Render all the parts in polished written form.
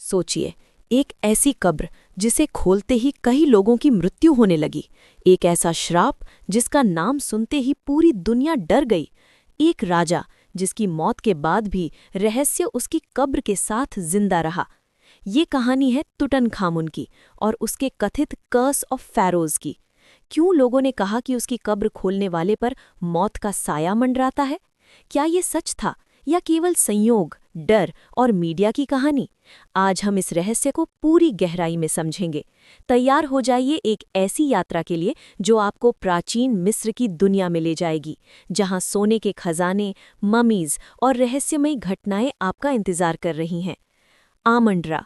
सोचिए, एक ऐसी कब्र जिसे खोलते ही कई लोगों की मृत्यु होने लगी, एक ऐसा श्राप जिसका नाम सुनते ही पूरी दुनिया डर गई, एक राजा जिसकी मौत के बाद भी रहस्य उसकी कब्र के साथ जिंदा रहा। ये कहानी है तुटनखामुन की और उसके कथित कर्स ऑफ फैरोज की। क्यों लोगों ने कहा कि उसकी कब्र खोलने वाले पर मौत का साया मंडराता है? क्या ये सच था या केवल संयोग, डर और मीडिया की कहानी? आज हम इस रहस्य को पूरी गहराई में समझेंगे। तैयार हो जाइए एक ऐसी यात्रा के लिए जो आपको प्राचीन मिस्र की दुनिया में ले जाएगी, जहां सोने के खजाने, ममीज और रहस्यमयी घटनाएं आपका इंतजार कर रही हैं। आमंड्रा।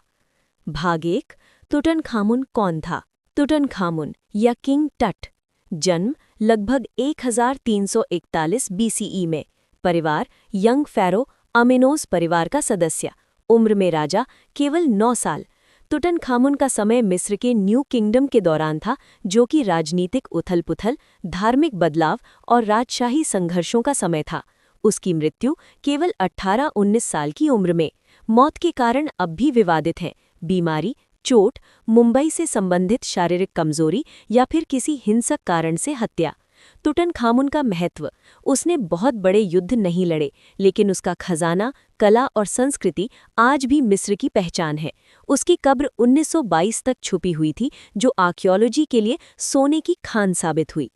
भाग 1। तुटनखामुन कौन था? तुटनखामुन या किंग टट। जन्म लगभग 1341 बीसीई में। परिवार यंग फ़ैरो अमेनोस परिवार का सदस्य। उम्र में राजा केवल 9 साल। तुटनखामुन का समय मिस्र के न्यू किंगडम के दौरान था, जो कि राजनीतिक उथल-पुथल, धार्मिक बदलाव और राजशाही संघर्षों का समय था। उसकी मृत्यु केवल 18-19 साल की उम्र में। मौत के कारण अब भी विवादित हैं। बीमारी, चोट, मुंबई से संबंधित शारीरिक कमजोरी या फिर किसी हिंसक कारण से हत्या। तुटनखामुन का महत्व। उसने बहुत बड़े युद्ध नहीं लड़े, लेकिन उसका खजाना, कला और संस्कृति आज भी मिस्र की पहचान है। उसकी कब्र 1922 तक छुपी हुई थी, जो आर्कियोलॉजी के लिए सोने की खान साबित हुई।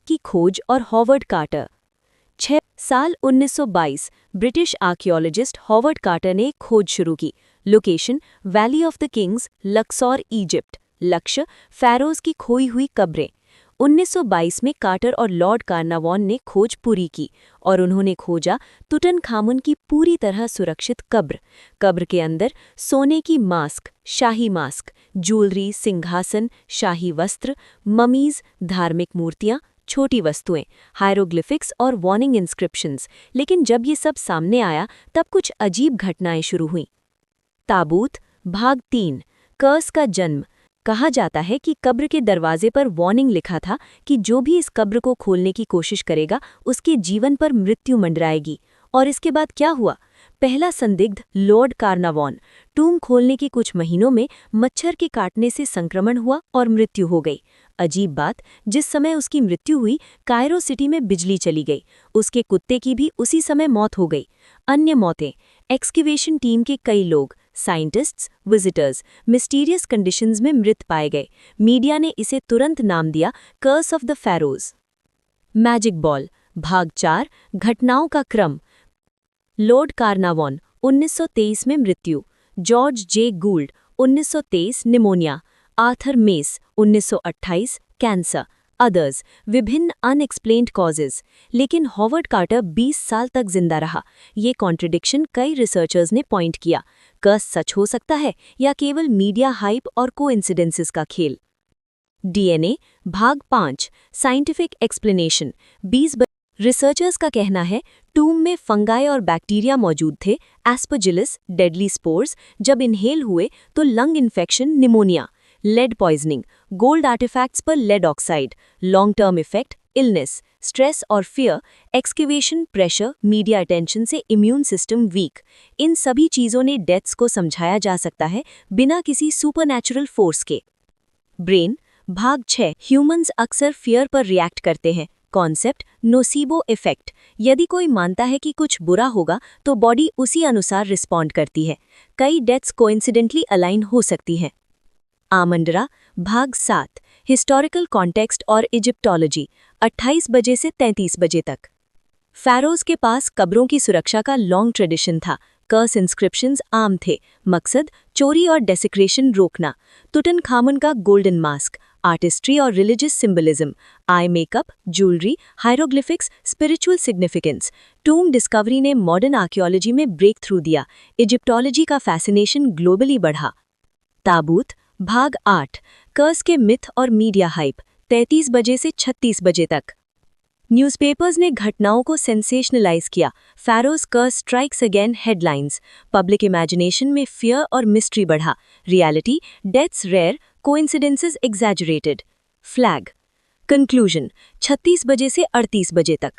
की खोज और हॉवर्ड कार्टर। 6 साल 1922 ब्रिटिश आर्कियोलॉजिस्ट हॉवर्ड कार्टर ने खोज शुरू की। Location valley of the kings, Luxor, Egypt. लक्ष्य फ़ैरोज़ की खोई हुई कब्रें। 1922 में कार्टर और लॉर्ड कार्नावॉन ने खोज पूरी की और उन्होंने खोजा तुटनखामुन की पूरी तरह सुरक्षित कब्र। कब्र के अंदर सोने की मास्क, शाही मास्क, ज्वेलरी, सिंहासन, शाही वस्त्र, ममीज, धार्मिक मूर्तियां, छोटी वस्तुएं, हायरोग्लिफिक्स और वार्निंग इंस्क्रिप्शंस। लेकिन जब ये सब सामने आया, तब कुछ अजीब घटनाएं शुरू हुईं। ताबूत। भाग 3। कर्स का जन्म। कहा जाता है कि कब्र के दरवाजे पर वार्निंग लिखा था कि जो भी इस कब्र को खोलने की कोशिश करेगा, उसके जीवन पर मृत्यु मंडराएगी। और इसके बाद क्या हुआ? पहला संदिग्ध लॉर्ड कार्नावॉन। टूम खोलने के कुछ महीनों में मच्छर के काटने से संक्रमण हुआ और मृत्यु हो गई। अजीब बात, जिस समय उसकी मृत्यु हुई, कायरो सिटी में बिजली चली गई। उसके कुत्ते की भी उसी समय मौत हो गई। अन्य मौतें। एक्सकेवेशन टीम के कई लोग, साइंटिस्ट्स, विजिटर्स मिस्टीरियस कंडीशंस में मृत पाए गए। मीडिया ने इसे तुरंत नाम दिया curse of the Pharaohs. Magic ball. भाग 4। घटनाओं का क्रम। लॉर्ड कार्नावॉन 1923 में मृत्यु। जॉर्ज जे गूल्ड 1923 pneumonia. Arthur mess 1928 cancer. Others विभिन्न अनएक्सप्लेन्ड कॉजेज। लेकिन हॉवर्ड कार्टर 20 साल तक जिंदा रहा। ये कॉन्ट्रडिक्शन कई रिसर्चर्स ने पॉइंट किया। कर्स सच हो सकता है या केवल मीडिया हाइप और कोइंसिडेंसेस का खेल? डीएनए। भाग 5। Scientific explanation. 20 रिसर्चर्स का कहना है टूम में फंगाई और बैक्टीरिया मौजूद थे, एस्परजिलस, डेडली स्पोर्स। जब इनहेल हुए तो lung infection, pneumonia. Lead poisoning, gold artifacts पर lead oxide. Long term effect, illness, stress और fear, excavation, pressure, media attention से इम्यून सिस्टम वीक। इन सभी चीज़ों ने डेथ्स को समझाया जा सकता है बिना किसी सुपरनैचुरल फोर्स के। ब्रेन। भाग 6। ह्यूमंस अक्सर फियर पर रिएक्ट करते हैं। Concept nocebo effect. यदि कोई मानता है कि कुछ बुरा होगा तो बॉडी उसी अनुसार रिस्पॉन्ड करती है। कई डेथ्स कोइंसिडेंटली अलाइन हो सकती हैं। आमंड्रा। भाग 7। हिस्टोरिकल कॉन्टेक्स्ट और इजिप्टोलॉजी। 28 बजे से 33 बजे तक। फ़ैरोज़ के पास कब्रों की सुरक्षा का लॉन्ग ट्रेडिशन था। कर्स इंस्क्रिप्शंस आम थे। मकसद चोरी और डेसिक्रेशन रोकना। तुटनखामुन का गोल्डन मास्क, आर्टिस्ट्री और religious symbolism, eye makeup, jewellery, hieroglyphics, spiritual significance. Tomb discovery ने मॉडर्न आर्कियोलॉजी में ब्रेक थ्रू दिया। इजिप्टोलॉजी का फैसिनेशन ग्लोबली बढ़ा। ताबूत। भाग 8। कर्स के मिथ और मीडिया हाइप। 33 बजे से 36 बजे तक। न्यूज़पेपर्स ने घटनाओं को सेंसेशनलाइज किया। Pharaohs curse strikes again headlines. Public imagination में फियर और मिस्ट्री बढ़ा। Reality, deaths rare, coincidences exaggerated. Flag. Conclusion. 36 बजे से 38 बजे तक।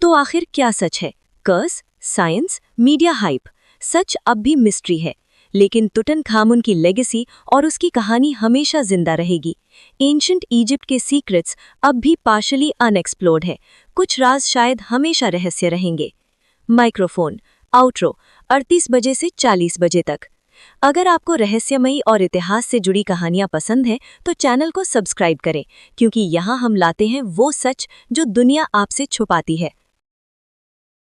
तो आखिर क्या सच है? कर्स, साइंस, मीडिया हाइप? सच अब भी मिस्ट्री है। लेकिन तुतनखामुन की लेगेसी और उसकी कहानी हमेशा जिंदा रहेगी। एंशिएंट इजिप्ट के सीक्रेट्स अब भी पार्शली अनएक्सप्लोर्ड है, कुछ राज शायद हमेशा रहस्य रहेंगे। माइक्रोफोन आउट्रो 38 बजे से 40 बजे तक। अगर आपको रहस्यमयी और इतिहास से जुड़ी कहानियां पसंद हैं तो चैनल को सब्सक्राइब करें, क्योंकि यहाँ हम लाते हैं वो सच जो दुनिया आपसे छुपाती है।